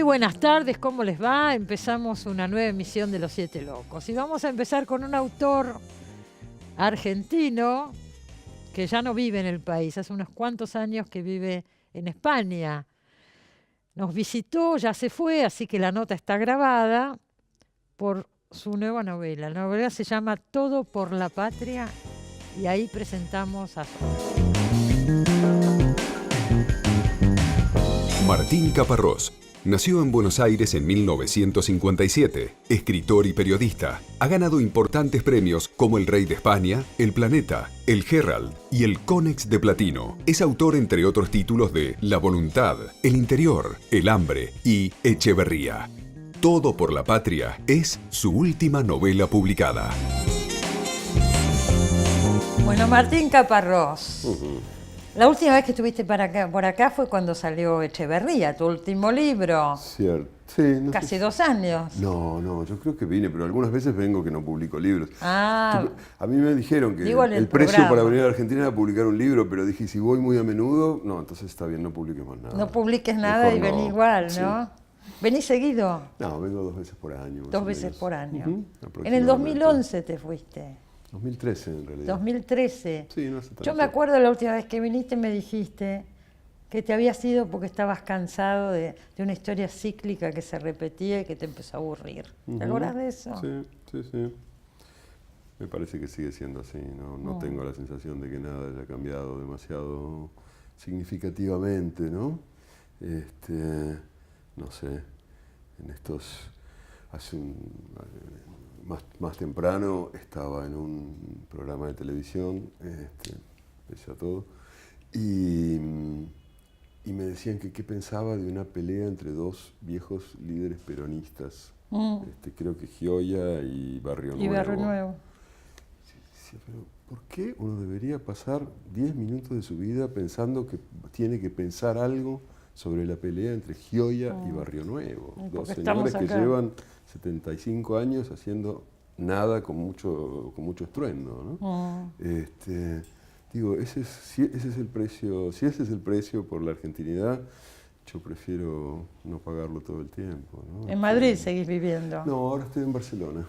buenas tardes, ¿cómo les va? Empezamos una nueva emisión de Los Siete Locos y vamos a empezar con un autor argentino que ya no vive en el país, hace unos cuantos años que vive en España. Nos visitó, ya se fue, así que la nota está grabada por su nueva novela. La novela se llama Todo por la Patria y ahí presentamos a Martín Caparrós nació en Buenos Aires en 1957. Escritor y periodista. Ha ganado importantes premios como el Rey de España, el Planeta, el Herald y el Conex de Platino. Es autor, entre otros títulos, de La Voluntad, El Interior, El Hambre y Echeverría. Todo por la Patria es su última novela publicada. Bueno, Martín Caparrós. La última vez que estuviste por acá fue cuando salió Echeverría, tu último libro. Cierto. Sí, no Casi sé 2 años. No, yo creo que vine, pero algunas veces vengo que no publico libros. Ah, A mí me dijeron que digo en el el precio programa. para venir a Argentina era publicar un libro, pero dije, si voy muy a menudo, no, entonces está bien, no publiquemos nada. no publiques nada Mejor y vení no. igual, ¿no? Sí. ¿Venís seguido? No, vengo 2 veces por año. más 2 o veces menos. por año. Ujú, En el aproximadamente. 2011 te fuiste. 2013 en realidad. 2013. Sí, no hace tanto. Yo me acuerdo la última vez que viniste me dijiste que te habías ido porque estabas cansado de una historia cíclica que se repetía y que te empezó a aburrir. ¿Te acordás de eso? Sí. Me parece que sigue siendo así. No tengo la sensación de que nada haya cambiado demasiado significativamente, ¿no? No sé, en estos... Más temprano estaba en un programa de televisión, pese a todo, y me decían que qué pensaba de una pelea entre 2 viejos líderes peronistas, creo que Gioia y Barrio Nuevo. Y Barrio Nuevo. Sí, pero ¿por qué uno debería pasar 10 minutos de su vida pensando que tiene que pensar algo sobre la pelea entre Gioia y Barrio Nuevo? 2 señores que llevan 75 años haciendo nada con mucho estruendo, ¿no? Digo, si ese es el precio por la argentinidad, yo prefiero no pagarlo todo el tiempo, ¿no? ¿En Madrid seguís viviendo? No, ahora estoy en Barcelona.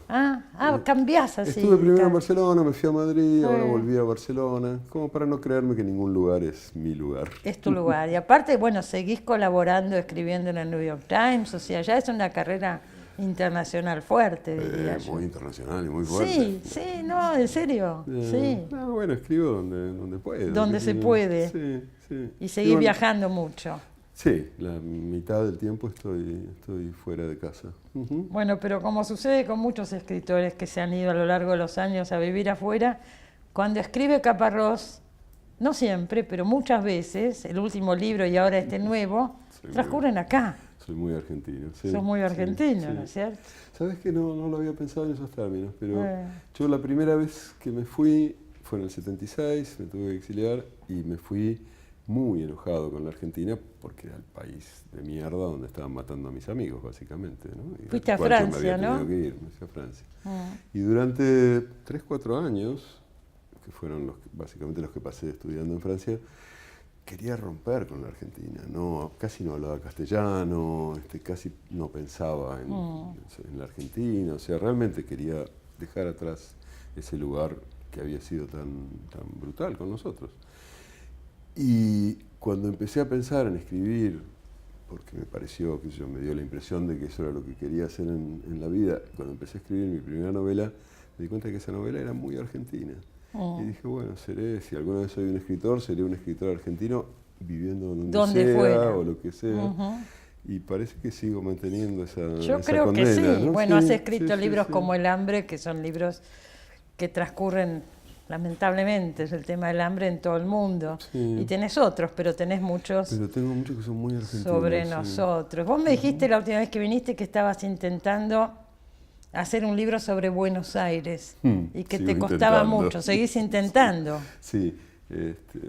Cambiás así. Estuve primero en Barcelona, me fui a Madrid, ahora volví a Barcelona, como para no creerme que ningún lugar es mi lugar. Es tu lugar. Y aparte, bueno, seguís colaborando, escribiendo en el New York Times, o sea, ya es una carrera internacional fuerte, diría yo. Muy internacional y muy fuerte. Sí, no, en serio, sí. No, bueno, escribo donde puedo. Donde se puede. Sí. Y seguís viajando mucho. Sí, la mitad del tiempo estoy fuera de casa. Bueno, pero como sucede con muchos escritores que se han ido a lo largo de los años a vivir afuera, cuando escribe Caparrós, no siempre, pero muchas veces, el último libro y ahora este nuevo, transcurren acá. Soy muy argentino. Sí, Sos muy argentino, sí. ¿no es cierto? Sabes que no lo había pensado en esos términos, pero yo la primera vez que me fui fue en el 76, me tuve que exiliar y me fui muy enojado con la Argentina porque era el país de mierda donde estaban matando a mis amigos, básicamente, ¿no? Fuiste a Francia, ¿no? Me fui a Francia. Y durante 3, 4 años, que fueron básicamente los que pasé estudiando en Francia, quería romper con la Argentina, casi no hablaba castellano, casi no pensaba en la Argentina, o sea, realmente quería dejar atrás ese lugar que había sido tan brutal con nosotros. Y cuando empecé a pensar en escribir, porque me pareció, me dio la impresión de que eso era lo que quería hacer en la vida, cuando empecé a escribir mi primera novela, me di cuenta de que esa novela era muy argentina. Y dije, bueno, si alguna vez soy un escritor, seré un escritor argentino viviendo donde sea fuera. o lo que sea. Y parece que sigo manteniendo esa Yo creo condena, que sí. ¿no? Bueno, Sí, has escrito sí, libros sí. como El Hambre, que son libros que transcurren, lamentablemente, es el tema del hambre en todo el mundo. Sí. Y tenés otros, pero tenés muchos Pero tengo muchos que son muy argentinos. sobre sí. nosotros. Vos me dijiste la última vez que viniste que estabas intentando hacer un libro sobre Buenos Aires y que te Sigo costaba intentando. mucho. ¿Seguís intentando? Sí,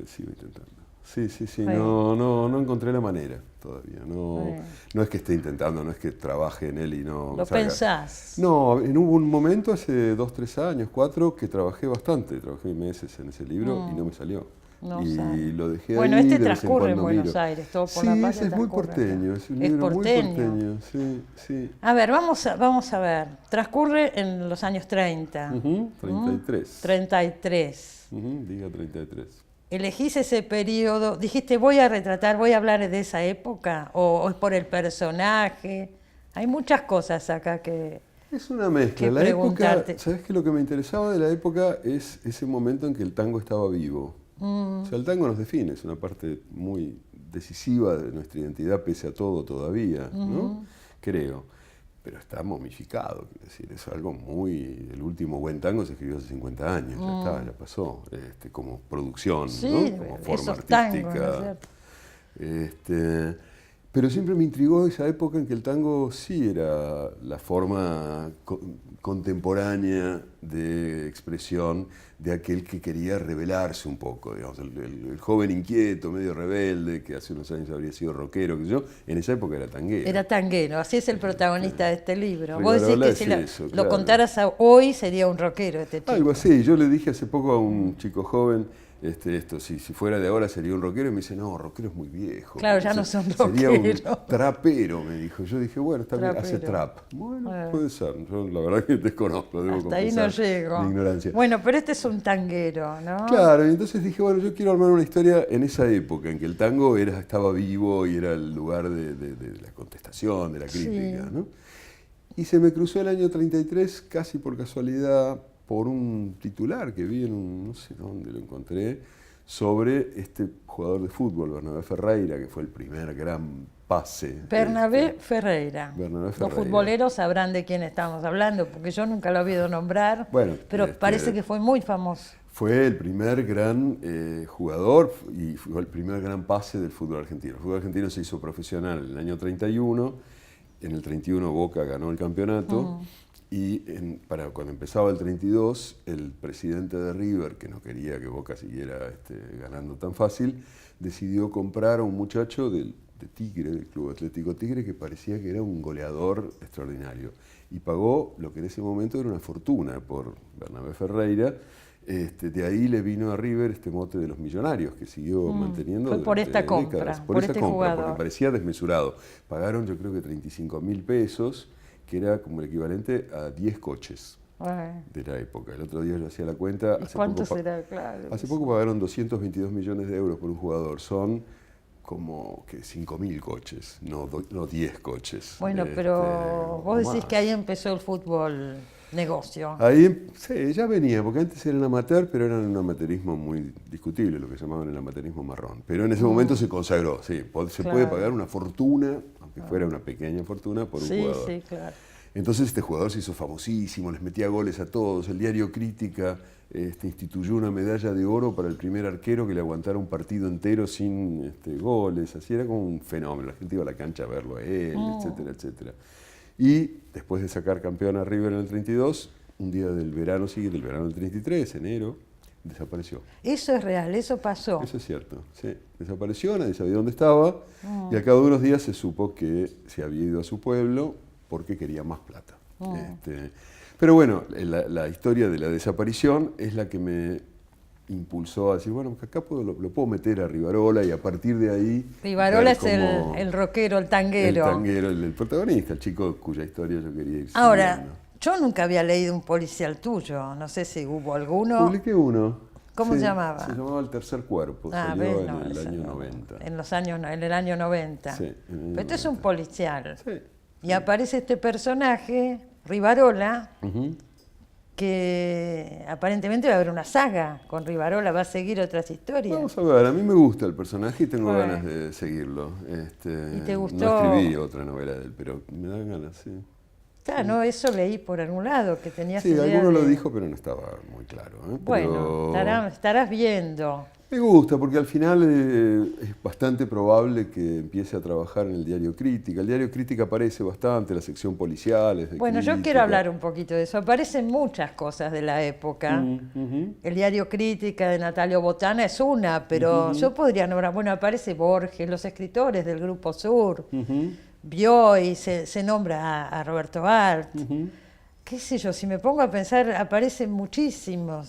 sigo intentando. Sí. Bueno. No encontré la manera todavía. No es que esté intentando, no es que trabaje en él y no ¿Lo salga. pensás? No, hubo un momento hace 2, 3 años, 4, que trabajé bastante. Trabajé meses en ese libro y no me salió. No y sabe. lo dejé Bueno, ahí. este de vez en transcurre en cuando Buenos miro. Aires, todo por Sí, la patria ese es muy transcurre porteño, acá. es un Es libro muy porteño. porteño, sí, sí. A ver, vamos a ver. Transcurre en los años 30. Ujú, 33. 33. Ujú, diga 33. ¿Elegís ese periodo? Dijiste, voy a hablar de esa época, o es por el personaje. Hay muchas cosas acá que... Es una mezcla. que La época, preguntarte. ¿sabes qué? Lo que me interesaba de la época es ese momento en que el tango estaba vivo. O sea, el tango nos define, es una parte muy decisiva de nuestra identidad, pese a todo todavía, ¿no? Creo. Pero está momificado, quiero decir, es algo muy... El último buen tango se escribió hace 50 años, ya está, ya pasó, como producción, Sí, ¿no? Como forma esos tangos, ¿no es artística. cierto? Pero siempre me intrigó esa época en que el tango sí era la forma contemporánea de expresión de aquel que quería rebelarse un poco, digamos, el joven inquieto, medio rebelde, que hace unos años habría sido rockero, que yo, en esa época era tanguero. Era tanguero, así es el protagonista de este libro. Vos Rivarola decís que si es eso, lo claro. contaras hoy sería un rockero este chico. Algo así, yo le dije hace poco a un chico joven, si fuera de ahora sería un rockero, y me dice, no, rockero es muy viejo. Claro, ya no son Sería un rockeros. trapero, me dijo. Yo dije, bueno, está bien, hace Trapero. trap. Bueno, puede ser, yo la verdad que desconozco, debo Hasta ahí no confesar llego. mi ignorancia. Bueno, pero este es un tanguero, ¿no? Claro, y entonces dije, bueno, yo quiero armar una historia en esa época, en que el tango estaba vivo y era el lugar de la contestación, de la crítica, Sí. ¿no? Y se me cruzó el año 33, casi por casualidad, por un titular que vi no sé dónde lo encontré, sobre este jugador de fútbol, Bernabé Ferreira, que fue el primer gran pase. Bernabé Ferreira. Bernabé Los Ferreira. futboleros sabrán de quién estamos hablando, porque yo nunca lo he oído nombrar, Bueno, pero parece que fue muy famoso. Fue el primer gran jugador y fue el primer gran pase del fútbol argentino. El fútbol argentino se hizo profesional en el año 31, en el 31 Boca ganó el campeonato y para cuando empezaba el 32, el presidente de River, que no quería que Boca siguiera ganando tan fácil, decidió comprar a un muchacho de Tigre, del Club Atlético Tigre, que parecía que era un goleador extraordinario. Y pagó lo que en ese momento era una fortuna por Bernabé Ferreira. De ahí le vino a River este mote de los millonarios, que siguió manteniendo Fue por durante esta compra, décadas. por esa este compra, jugador. porque parecía desmesurado. Pagaron yo creo que 35.000 pesos, que era como el equivalente a 10 coches Bueno, de la época. El otro día yo hacía la cuenta. ¿y cuánto será? Claro. Hace poco pagaron 222 millones de euros por un jugador. Son como que 5.000 coches, no 10 coches. Bueno, pero vos o decís más. que ahí empezó el fútbol negocio. Ahí, sí, ya venía, porque antes eran amateur, pero eran un amateurismo muy discutible, lo que llamaban el amateurismo marrón. Pero en ese momento se consagró, sí, se puede Claro. pagar una fortuna, aunque fuera una pequeña fortuna, por un Sí, jugador. sí, claro. Entonces este jugador se hizo famosísimo, les metía goles a todos. El diario Crítica instituyó una medalla de oro para el primer arquero que le aguantara un partido entero sin goles. Así era como un fenómeno. La gente iba a la cancha a verlo a él, etcétera, etcétera. Y después de sacar campeón a River en el 32, un día del verano siguiente, del verano del 33, enero, desapareció. Eso es real, eso pasó. Eso es cierto, sí. Desapareció, nadie sabía dónde estaba, y al cabo de unos días se supo que se había ido a su pueblo porque quería más plata. Pero bueno, la historia de la desaparición es la que me impulsó a decir, bueno, acá lo puedo meter a Rivarola, y a partir de ahí... Rivarola ver es el rockero, el tanguero. El tanguero, el protagonista, el chico cuya historia yo quería ir Ahora, siguiendo. yo nunca había leído un policial tuyo, no sé si hubo alguno. Publiqué uno. ¿Cómo Sí, se llamaba? Se llamaba El Tercer Cuerpo, salió ves, en no, el ese año no. 90. En el año 90. Sí, en el año Pero este es un 90. policial. Sí. Y aparece este personaje, Rivarola, Ujú. que aparentemente va a haber una saga con Rivarola, va a seguir otras historias. Vamos a ver, a mí me gusta el personaje y tengo Bueno. ganas de seguirlo. ¿Y te gustó? No escribí otra novela de él, pero me dan ganas, sí. Claro, no, eso leí por algún lado, que tenías Sí, idea alguno lo de- dijo, pero no estaba muy claro. Bueno, Pero estarás viendo. me gusta, porque al final es bastante probable que empiece a trabajar en el Diario Crítica. El Diario Crítica aparece bastante, la sección policial es de Bueno, yo crítica. quiero hablar un poquito de eso. Aparecen muchas cosas de la época. Ujú. El diario Crítica de Natalio Botana es una, pero yo podría nombrar, bueno, aparece Borges, los escritores del Grupo Sur, Ujú. Bioy, se nombra a Roberto Art. Ujú. Qué sé yo, si me pongo a pensar, aparecen muchísimos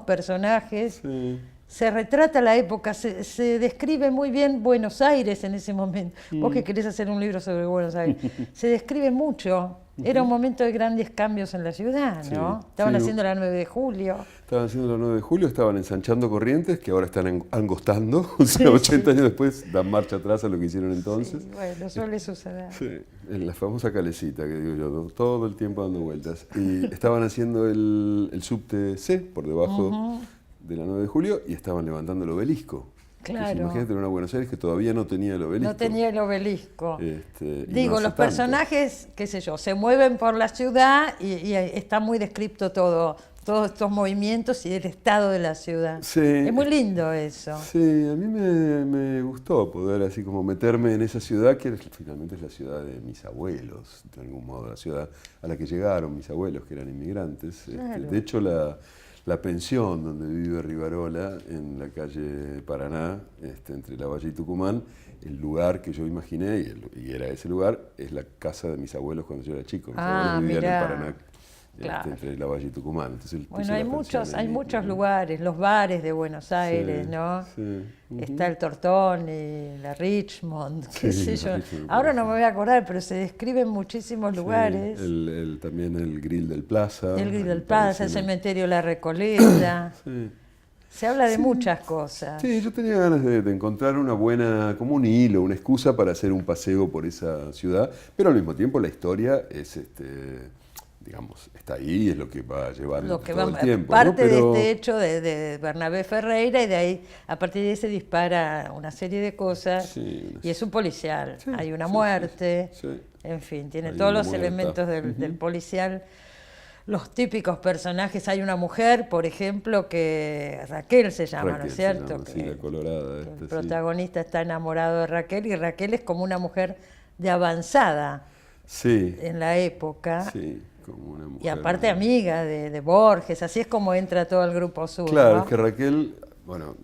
personajes Sí. se retrata la época, se describe muy bien Buenos Aires en ese momento. Vos que querés hacer un libro sobre Buenos Aires, se describe mucho. Era un momento de grandes cambios en la ciudad, ¿no? Sí, Estaban sí. haciendo la 9 de julio. Estaban haciendo la 9 de julio, estaban ensanchando Corrientes, que ahora están angostando, o sea, 80 años después dan marcha atrás a lo que hicieron entonces. Sí, bueno, suele suceder. Sí, en la famosa calecita, que digo yo, todo el tiempo dando vueltas. Y estaban haciendo el subte C por debajo de la 9 de julio y estaban levantando el obelisco. Claro. Entonces, imagínate en una Buenos Aires que todavía no tenía el obelisco. No tenía el obelisco. Y Digo, no hace los tanto. personajes, qué sé yo, se mueven por la ciudad y está muy descrito todo, todos estos movimientos y el estado de la ciudad. Sí. Es muy lindo eso. Sí, a mí me gustó poder así como meterme en esa ciudad que finalmente es la ciudad de mis abuelos, de algún modo, la ciudad a la que llegaron mis abuelos que eran inmigrantes. Claro. De hecho, la pensión donde vive Rivarola, en la calle Paraná, entre La Valle y Tucumán, el lugar que yo imaginé, y era ese lugar, es la casa de mis abuelos cuando yo era chico. Mis abuelos vivían mirá. en Paraná. Claro. Entre La Valle y Tucumán. Entonces, Bueno, puse hay la pensión muchos, ahí hay mismo, muchos ¿no? lugares, los bares de Buenos Aires, Sí, ¿no? sí. Está el Tortón y la Richmond, qué Sí, sé la yo. Richmond, Ahora no sí. me voy a acordar, pero se describen muchísimos Sí, lugares. también el Grill del Plaza. El Grill del me Plaza, parece, el ¿no? cementerio La Recoleta. Sí. Se habla de Sí. muchas cosas. Sí, yo tenía ganas de encontrar una buena, como un hilo, una excusa para hacer un paseo por esa ciudad, pero al mismo tiempo la historia es, digamos, está ahí, es lo que va a llevar Lo que todo va, el tiempo. parte ¿no? Pero, de este hecho de Bernabé Ferreira y de ahí, a partir de ahí se dispara una serie de cosas Sí, y es un policial. Sí, Hay una sí, muerte, sí, sí. en fin, tiene Hay todos una los muerta. elementos del policial. Los típicos personajes, hay una mujer, por ejemplo, que Raquel se llama, ¿no Raquel es se cierto? llama, sí, la colorada. Que el sí. protagonista está enamorado de Raquel y Raquel es como una mujer de avanzada Sí, en la época. sí, como una mujer. Y aparte amiga de Borges, así es como entra todo el grupo sur. Claro, ¿no? es que Raquel, bueno,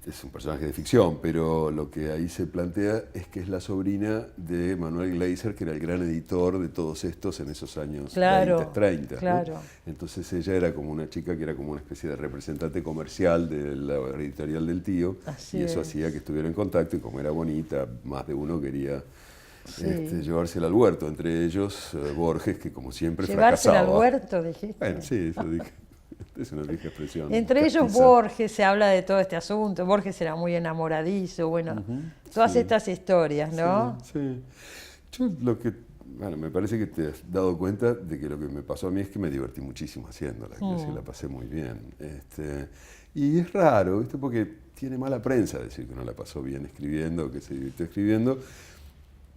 es un personaje de ficción, pero lo que ahí se plantea es que es la sobrina de Manuel Gleiser, que era el gran editor de todos estos en esos años Claro, 20, 30. ¿no? claro. Entonces ella era como una chica que era como una especie de representante comercial de la editorial del tío, Así y eso es. hacía que estuviera en contacto, y como era bonita, más de uno quería Sí. llevársela al huerto, entre ellos Borges, que como siempre Llevársela al fracasaba. huerto, dijiste. Bueno, sí, eso dije. Es una vieja expresión. Entre ellos castiza. Borges, se habla de todo este asunto. Borges era muy enamoradizo, bueno, todas sí. estas historias, ¿no? Sí, sí. Yo bueno, me parece que te has dado cuenta de que lo que me pasó a mí es que me divertí muchísimo haciéndola, que sí, la pasé muy bien. Y es raro, ¿viste? Porque tiene mala prensa decir que no la pasó bien escribiendo, que se divirtió escribiendo.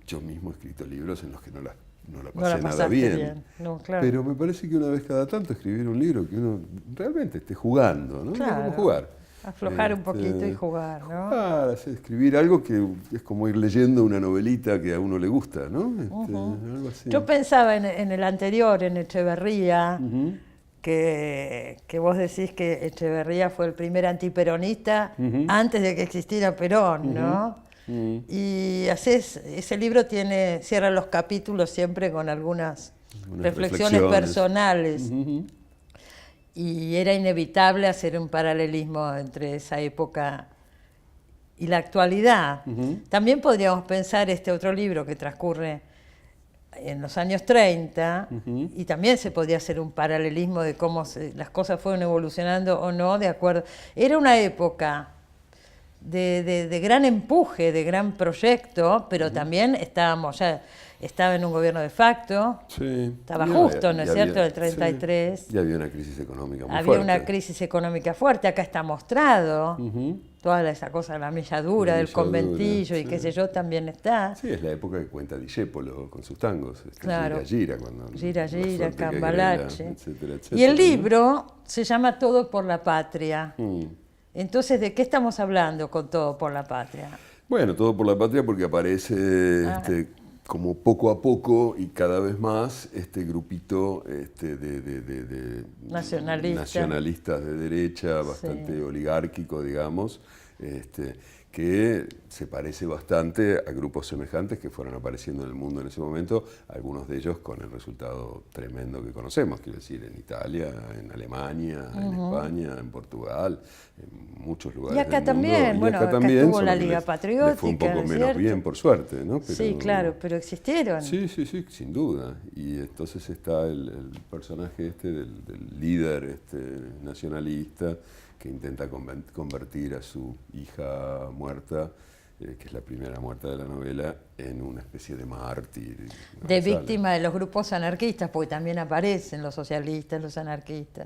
Yo mismo he escrito libros en los que no la No pasé la nada pasaste bien. No, claro. Pero me parece que una vez cada tanto escribir un libro que uno realmente esté jugando, ¿no? Claro. Como jugar. Aflojar un poquito y jugar, ¿no? Escribir algo que es como ir leyendo una novelita que a uno le gusta, ¿no? Algo así. Yo pensaba en el anterior, en Echeverría, Ujú. que vos decís que Echeverría fue el primer antiperonista antes de que existiera Perón, ¿no? Y ese libro cierra los capítulos siempre con algunas reflexiones personales. Ujú. Y era inevitable hacer un paralelismo entre esa época y la actualidad. También podríamos pensar este otro libro que transcurre en los años 30 y también se podría hacer un paralelismo de cómo las cosas fueron evolucionando o no, de acuerdo. Era una época de gran empuje, de gran proyecto, pero también estaba en un gobierno de facto, Sí. estaba Y justo, ¿no es había- cierto?, el 33. Sí. Y había una crisis económica muy Había fuerte. una crisis económica fuerte, acá está mostrado, toda esa cosa de la milla dura, La del milla conventillo dura, y qué sí. sé yo, también está. Sí, es la época que cuenta Discépolo con sus tangos. Claro. Gira, cuando Gira, la suerte que Cambalache. agrega, etcétera, Y el etcétera, ¿no? libro se llama Todo por la Patria. Mm. Entonces, ¿de qué estamos hablando con Todo por la Patria? Bueno, Todo por la Patria porque aparece como poco a poco y cada vez más este grupito de Nacionalista. nacionalistas de derecha, bastante oligárquico, digamos, que se parece bastante a grupos semejantes que fueron apareciendo en el mundo en ese momento, algunos de ellos con el resultado tremendo que conocemos, quiero decir, en Italia, en Alemania, en España, en Portugal, en muchos lugares Y acá del también, mundo. bueno, acá acá también, estuvo solo la que Liga les fue un Patriótica, poco menos ¿cierto? bien, por suerte, ¿no? Sí, claro, pero existieron. Sí, sin duda. Y entonces está el personaje del líder nacionalista que intenta convertir a su hija muerta, que es la primera muerta de la novela, en una especie de mártir. De víctima de los grupos anarquistas, porque también aparecen los socialistas, los anarquistas.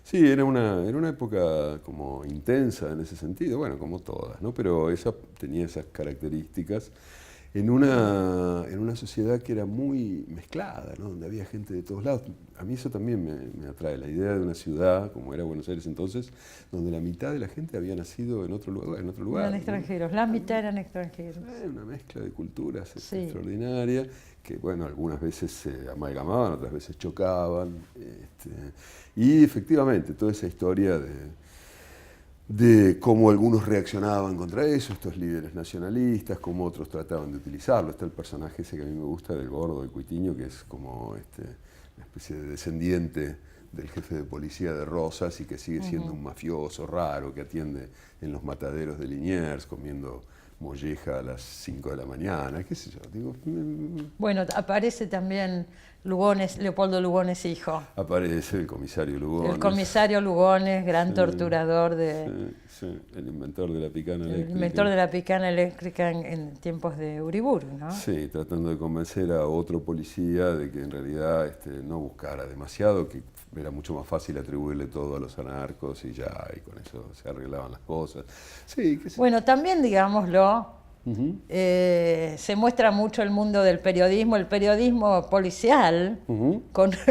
Sí, era una época como intensa en ese sentido, bueno, como todas, ¿no? Pero esa tenía esas características en una sociedad que era muy mezclada, ¿no? Donde había gente de todos lados. A mí eso también me atrae, la idea de una ciudad, como era Buenos Aires entonces, donde la mitad de la gente había nacido en otro lugar. Eran ¿no? extranjeros, la mitad eran extranjeros. Una mezcla de culturas Sí. extraordinaria, que bueno, algunas veces se amalgamaban, otras veces chocaban. Y efectivamente, toda esa historia de cómo algunos reaccionaban contra eso, estos líderes nacionalistas, cómo otros trataban de utilizarlo. Está el personaje ese que a mí me gusta, del gordo, del Cuitiño, que es como una especie de descendiente del jefe de policía de Rosas y que sigue siendo un mafioso raro que atiende en los mataderos de Liniers comiendo molleja a las 5 de la mañana, qué sé yo. Digo, Bueno, aparece también Lugones, Leopoldo Lugones hijo. aparece el comisario Lugones. El comisario Lugones, gran torturador de... Sí, el inventor de la picana eléctrica. El inventor de la picana eléctrica en tiempos de Uriburu, ¿no? Sí, tratando de convencer a otro policía de que en realidad no buscara demasiado, que era mucho más fácil atribuirle todo a los anarcos y ya, y con eso se arreglaban las cosas. Sí, qué sé. Bueno, también, digámoslo, se muestra mucho el mundo del periodismo, el periodismo policial,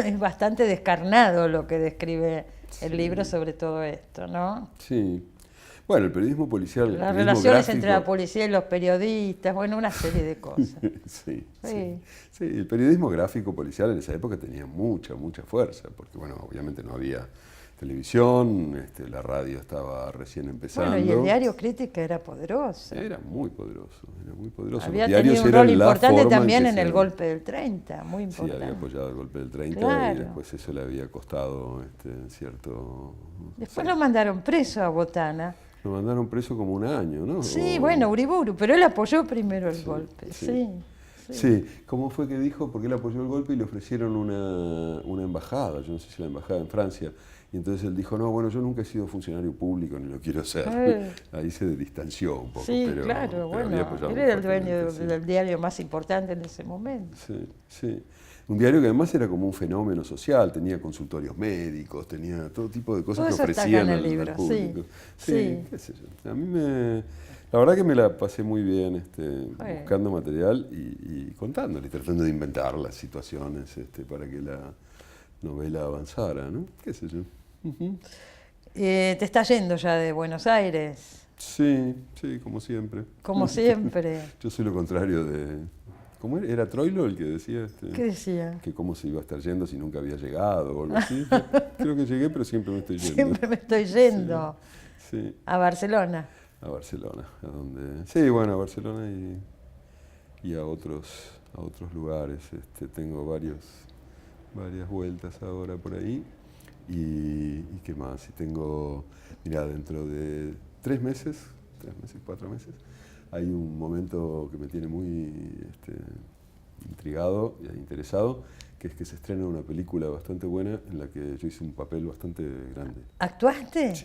es bastante descarnado lo que describe el libro sobre todo esto, ¿no? Sí. Bueno, el periodismo policial... Las periodismo relaciones gráfico, entre la policía y los periodistas, bueno, una serie de cosas. Sí, Sí. el periodismo gráfico policial en esa época tenía mucha fuerza, porque bueno, obviamente no había televisión, la radio estaba recién empezando. Bueno, y el diario Crítica era poderoso. Era muy poderoso, Había Los diarios tenido un eran rol la importante forma también que en se- el golpe del 30, muy Sí, importante. había apoyado el golpe del 30 y Claro. después eso le había costado cierto... Después sí. lo mandaron preso a Botana. Lo mandaron preso como un año, ¿no? Sí, O- bueno, Uriburu, pero él apoyó primero el golpe, sí. Sí, ¿cómo fue que dijo? Porque él apoyó el golpe y le ofrecieron una embajada, yo no sé si la embajada en Francia, y entonces él dijo, no, bueno, yo nunca he sido funcionario público ni lo quiero ser. Ahí se distanció un poco, Sí, pero, claro, pero bueno, había apoyado él era el muy dueño fuertemente, sí. del diario más importante en ese momento. Sí. Un diario que además era como un fenómeno social, tenía consultorios médicos, tenía todo tipo de cosas Todo que eso está acá ofrecían en el al libro, público. sí. Qué sé yo. A mí la verdad que me la pasé muy bien Bueno. buscando material y contándole, tratando de inventar las situaciones para que la novela avanzara, ¿no? Qué sé yo. Te está yendo ya de Buenos Aires, Sí, como siempre. como siempre. Yo soy lo contrario de... ¿Cómo era? ¿Era Troilo el que decía? ¿Qué decía? Que cómo se iba a estar yendo si nunca había llegado o algo así. Creo que llegué, pero siempre me estoy yendo. Siempre me estoy yendo Sí, a Barcelona. a Barcelona, a donde... Sí, bueno, a Barcelona y a otros lugares. Tengo varias vueltas ahora por ahí. Y qué más, y tengo, mira, dentro de 3 meses, 4 meses, hay un momento que me tiene muy intrigado e interesado, que es que se estrena una película bastante buena en la que yo hice un papel bastante grande. ¿Actuaste? Sí.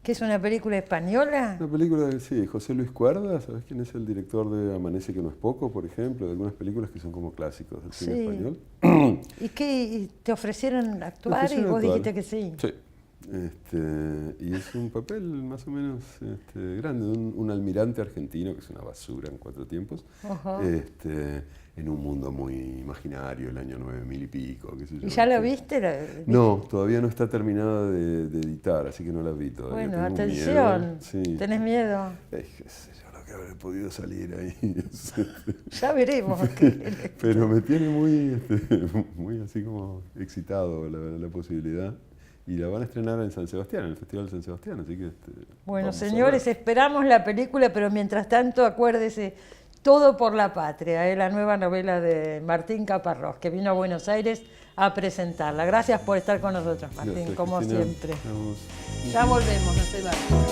¿Que es una película española? Una película de, sí, José Luis Cuerda, ¿sabes quién es el director de Amanece que no es poco, por ejemplo? De algunas películas que son como clásicos del cine Sí. español. ¿Y qué? ¿Te ofrecieron actuar y ofrecieron vos actuar. dijiste que sí? Sí. Y es un papel más o menos grande, un almirante argentino, que es una basura en 4 tiempos, Ajá. en un mundo muy imaginario, el año 9000 y pico, qué sé yo. ¿Y ya lo viste? No, todavía no está terminada de editar, así que no la vi todavía. Bueno, Tengo atención. miedo. Sí. ¿Tenés miedo? Qué sé yo, lo que habré podido salir ahí. Ya veremos. Pero me tiene muy así como excitado la posibilidad. Y la van a estrenar en San Sebastián, en el Festival de San Sebastián, así que... Bueno, vamos a señores, ver. esperamos la película, pero mientras tanto acuérdese, Todo por la Patria, la nueva novela de Martín Caparrós, que vino a Buenos Aires a presentarla. Gracias por estar con nosotros, Martín, Gracias, como Cristina. siempre. Vamos. Ya volvemos, no se vayan.